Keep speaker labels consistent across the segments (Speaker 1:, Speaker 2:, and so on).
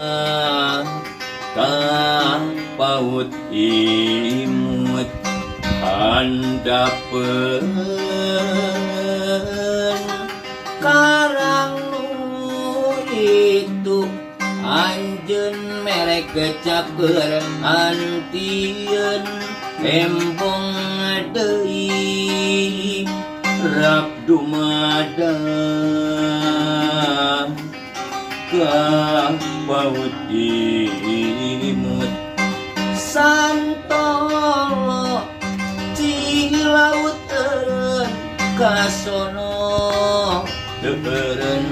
Speaker 1: ka paut imut handapeun karang nu itu anjeun merek kecaper antieun embong deui rap dumadang ka paut imut santolo cilauteun kasono deureun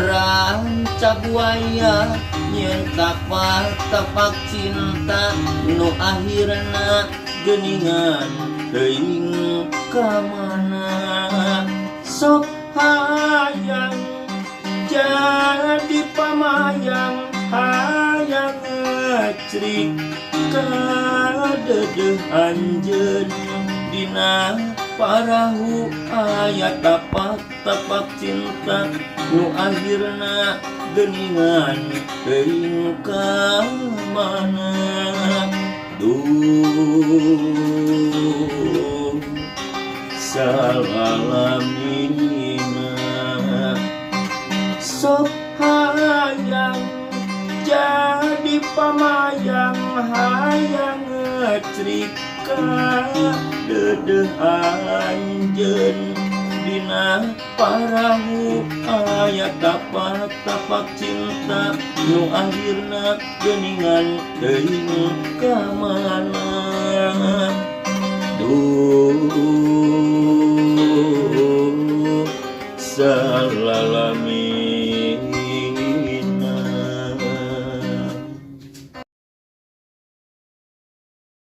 Speaker 1: ranca buaya nyen tapak cinta nu akhirna geuningan teuing ka mana sok hayang jadi pamayang hayang ngecrik kadeuh anjeun dina parahu aya tapak cinta nu akhirna geuningan teuing ka mana duh salalamina sok hayang jadi pamayang hayang ngecrik kadeuh anjeun dina parahu aya tapak cinta nu akhirna geuningan teuing ka mana duh salalamina